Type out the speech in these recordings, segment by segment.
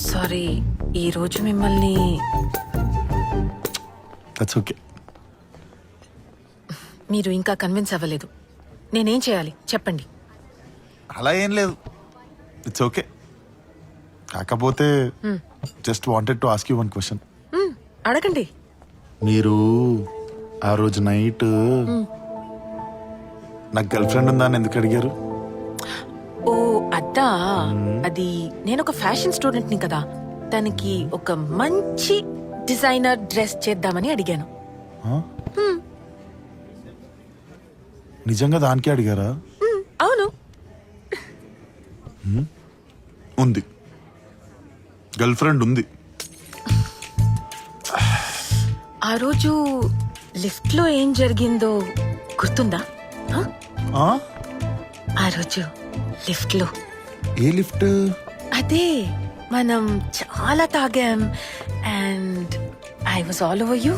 Sorry, ఈరోజు మిమ్మల్ని that's okay. మీరు ఇంకా కన్విన్స్ అవ్వలేదు. నేనేం చేయాలి చెప్పండి. అలా ఏం లేదు, ఇట్స్ ఓకే. కాకపోతే just wanted to ask you one question. అడగండి. మీరు ఆ రోజు నైట్ నాకు గర్ల్ ఫ్రెండ్ ఉందా అని ఎందుకు అడిగారు? ఓ అద్దా, అది నేను ఒక ఫ్యాషన్ స్టూడెంట్ని కదా, తనకి ఒక మంచి డిజైనర్ డ్రెస్ చేద్దామని అడిగాను. నిజంగా దానికే అడిగారా? అవును. ఉంది, గర్ల్ ఫ్రెండ్ ఉంది. ఆ రోజు లిఫ్ట్ లో ఏం జరిగిందో గుర్తుందా? ఆ రోజు లిఫ్ట్ లో. ఏ లిఫ్ట్? అదే మనం చాలా తాగాం and I was all over you.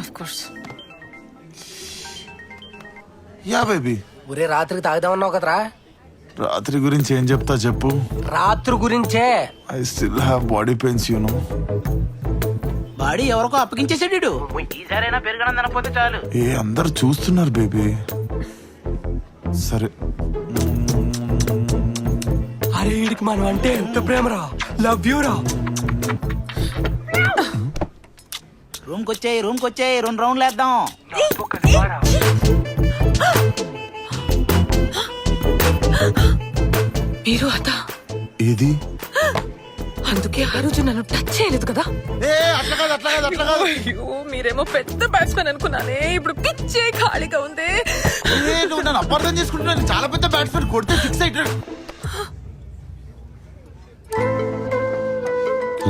Of course. Yeah baby. ఒరే రాత్రికి తాగుదామన్నావు కదరా. రాత్రి గురించి ఏం చెప్తా చెప్పు. రాత్రి గురించే. I still have body pains you know. Body ఎవరికో అప్పగించేసాడు. ఈసారైనా పెరగడం తినకపోతే చాలు. ఏ అందరు చూస్తున్నారు బేబీ. సరే. అరే వీడికి మనం అంటే ఎంత ప్రేమరా. లవ్ యూ రా. రూమ్ కొచ్చాయి 2 రౌండ్లు వేద్దాం. మీరు అదా? ఏది? అందుకే ఆ రోజు నన్ను టచ్ చేయలేదు కదా. అయ్యో, మీరేమో పెద్ద బ్యాట్స్మెన్ అనుకున్నానే, ఇప్పుడు పిచ్చే ఖాళీగా ఉంది. నువ్వు నన్ను అపార్థం చేసుకుంటున్నాను. చాలా పెద్ద బ్యాట్స్మెన్, కొడితే ఫిక్స్ అయిటాడు.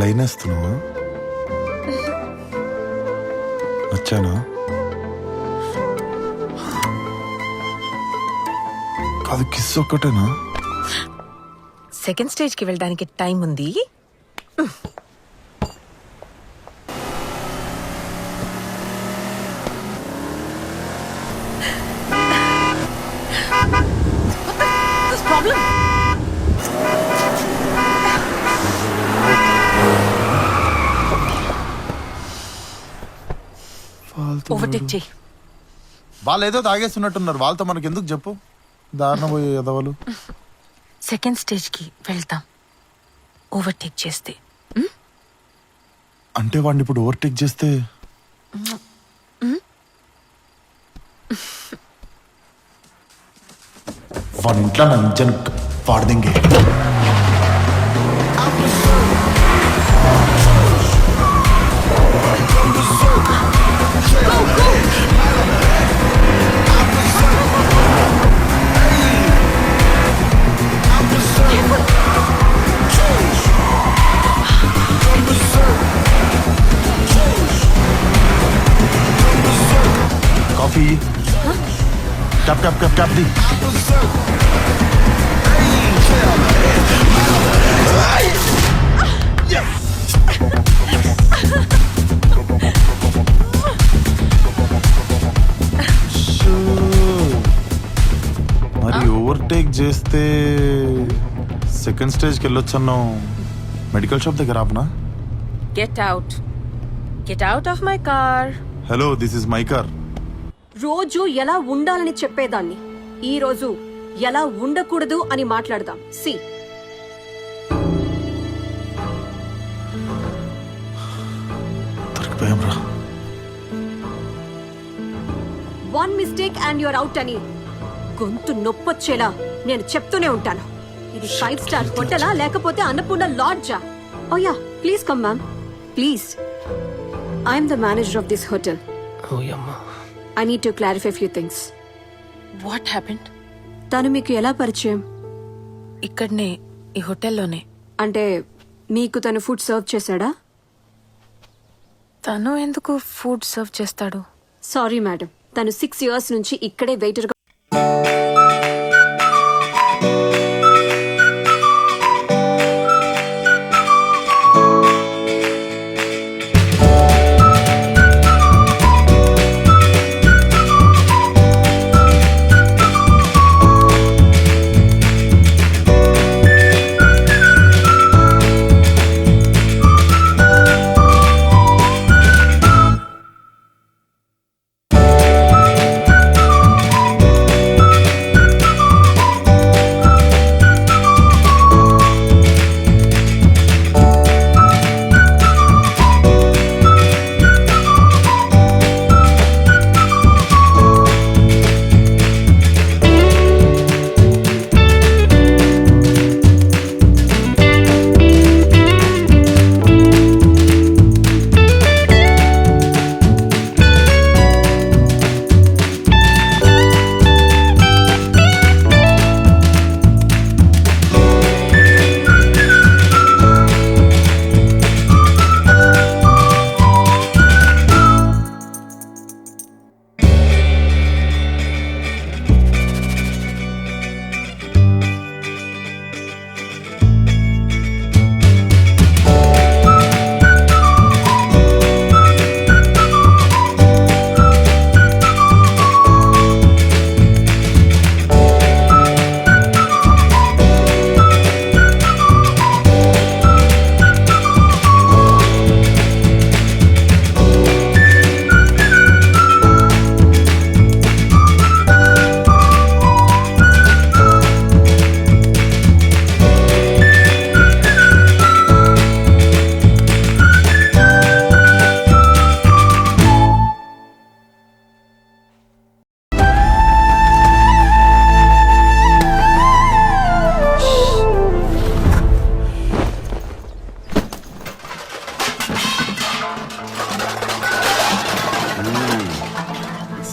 లైన్ వేస్తున్నావా? వచ్చానా? కాదు, కిస్ ఒక్కటేనా? సెకండ్ స్టేజ్ కి వెళ్ళడానికి టైం ఉంది. ఓవర్టేక్ చేయి. వాళ్ళు ఏదో తాగేస్తున్నట్టున్నారు, వాళ్ళతో మనకి ఎందుకు చెప్పు. దారుణ పోయే ఎదవలు. సెకండ్ స్టేజ్ కి వెళ్తాం ఓవర్టేక్ చేస్తే. అంటే వాడిని ఇప్పుడు ఓవర్టేక్ చేస్తే వాడి ఇంట్లో నంజన్ పాడదింగే. Coffee cup cup cup cup ది. మరి ఓవర్టేక్ చేస్తే సెకండ్ స్టేజ్కి వెళ్ళొచ్చన్నావు. మెడికల్ షాప్ దగ్గర ఆపనా? Get out. Get out of my car. Hello, this is my car. రోజు ఎలా ఉండాలని చెప్పేదాన్ని, ఈ రోజు ఎలా ఉండకూడదు అని మాట్లాడదాం. సి దొరికిపోయాంరా. One mistake and you're out అని గొంతు నొప్పొచ్చేలా నేను చెప్తూనే ఉంటాను. ఇది 5 స్టార్ హోటలా లేకపోతే అన్నపూర్ణ లాడ్జా? Oh yeah, please come ma'am, please. I'm the manager of this hotel. I need to clarify a few things. What happened? తను మీకు ఎలా పరిచయం? ఇక్కడనే, ఈ హోటల్లోనే. అంటే మీకు తను ఫుడ్ సర్వ్ చేశాడా? తను ఎందుకు ఫుడ్ సర్వ్ చేస్తాడు? సారీ మేడం, తను 6 years నుంచి ఇక్కడే వెయిటర్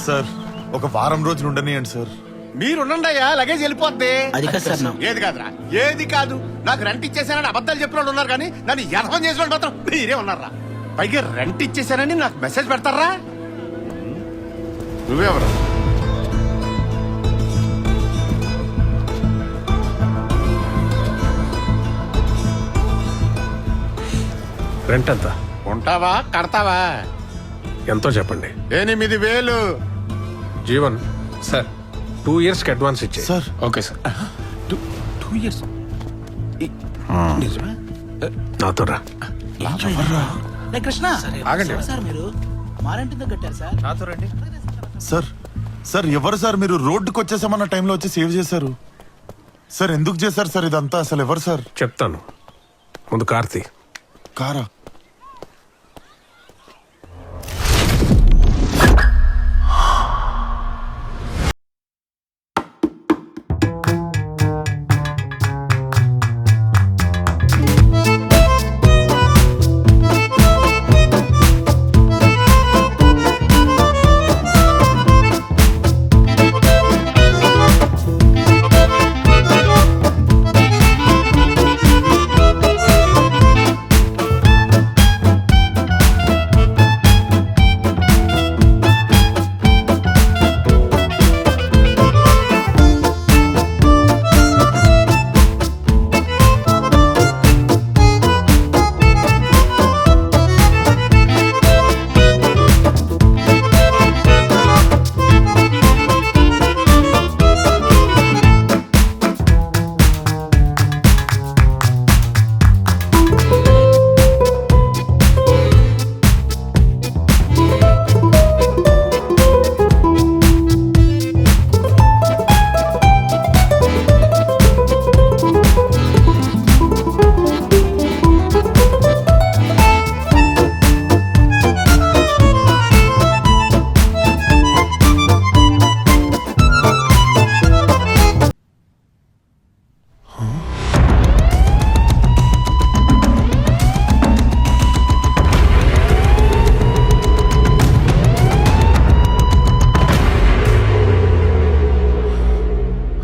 సార్ ఒక వారం రోజులు ఉండనియండి సార్. మీరుండయ్యా, లగేజ్ వెళ్ళిపోద్ది. అది కాదు సార్ నా. ఏది కాదురా, ఏది కాదు. నాకు రెంట్ ఇచ్చేసానని అబద్ధాలు చెప్పిన వాళ్ళు ఉన్నారు కానీ నన్ను యథం చేసిన వాళ్ళు మాత్రం మీరే ఉన్నారా. పైగా రెంట్ ఇచ్చేసానని నాకు మెసేజ్ పెడతారా? నువ్వెవరు? రెంట్ ఎంత? ఉంటావా కడతావా? ఎంతో చెప్పండి. 8,000. జీవన్ సార్ 2 years కి అడ్వాన్స్ ఇచ్చే. Sir okay sir. 2 years నిజమా? నాతో రా. రే కృష్ణ ఆగండి. సార్ మీరు మారేంటిందో కట్టారు సార్. సార్ సార్ ఎవరు సార్ మీరు? రోడ్డుకి వచ్చేసామన్న టైంలో వచ్చి సేవ్ చేశారు సార్. ఎందుకు చేశారు సార్ ఇదంతా? అసలు ఎవరు సార్? చెప్తాను. ముందు కార్తీ. కారా?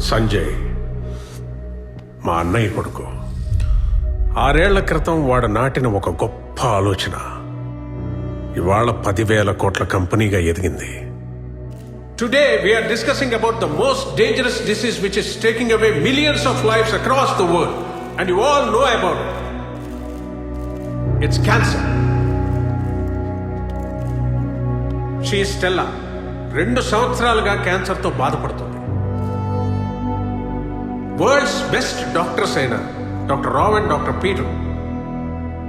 సంజయ్ మా అన్నయ్య కొడుకు. 6 ఏళ్ల క్రితం వాడు నాటిన ఒక గొప్ప ఆలోచన ఇవాళ 10,000 కోట్ల కంపెనీగా ఎదిగింది. Today we're discussing about the most dangerous disease which is taking away millions of lifes across the world and you all know about it. It's cancer. She Stella 2 సంవత్సరాలుగా క్యాన్సర్తో బాధపడుతుంది. వరల్డ్స్ బెస్ట్ డాక్టర్స్ అయిన doctor Rao and doctor Peter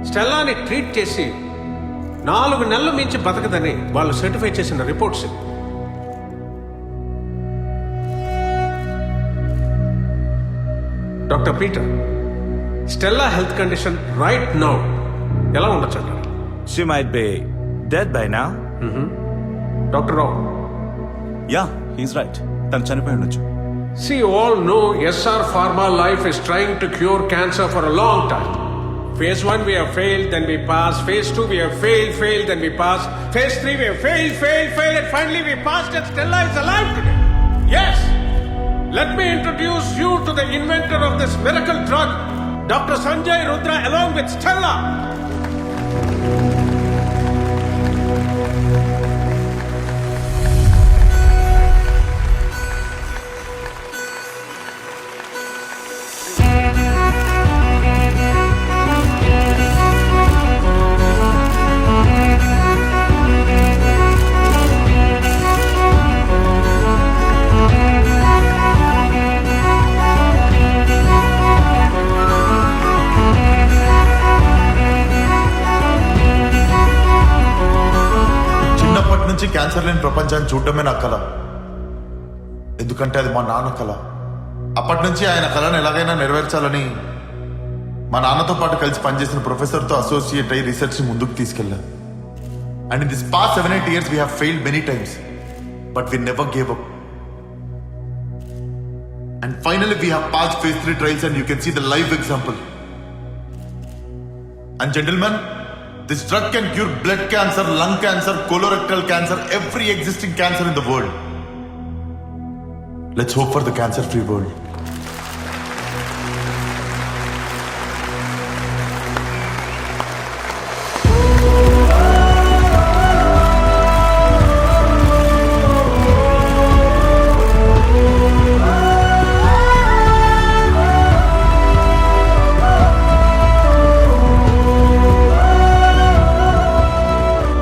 స్టెల్లాని treat చేసి 4 నెలలు మించి బతకదని వాళ్ళు సర్టిఫై చేసిన reports. Doctor Peter, Stella health condition right now ఎలా ఉండొచ్చు అంటారు? She might be dead by now. Doctor Rao. Yeah, he's right. తను చనిపోయి ఉండొచ్చు. See, all know SR Pharma Life is trying to cure cancer for a long time. Phase 1 we have failed, then we pass. Phase 2 we have failed, then we pass. Phase 3 we have failed, and finally we passed and Stella is alive today. Yes! Let me introduce you to the inventor of this miracle drug, Dr. Sanjay Rudra, along with Stella. Cancer లేని ప్రపంచాన్ని చూడటమే నా కళ. ఎందుకంటే అది మా నాన్న కళ. అప్పటి నుంచి ఆయన కళను ఎలాగైనా నెరవేర్చాలని మా నాన్నతో పాటు కలిసి పనిచేసిన ప్రొఫెసర్తో అసోసియేట్ అయ్యి రీసెర్చ్ ముందుకు తీసుకెళ్ళా. And in this past 7-8 years we have failed many times, but we never gave up. And finally we have passed phase 3 trials and you can see the live example. And gentlemen, This drug can cure blood cancer, lung cancer, colorectal cancer, every existing cancer in the world. Let's hope for the cancer-free world.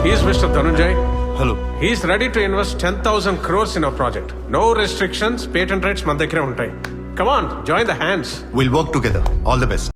He's Mr. Dhananjay. Hello He's ready to invest 10,000 crores in our project. No restrictions, patent rights మన దగ్గరే ఉంటాయి. Come on, join the hands. Will work together all the best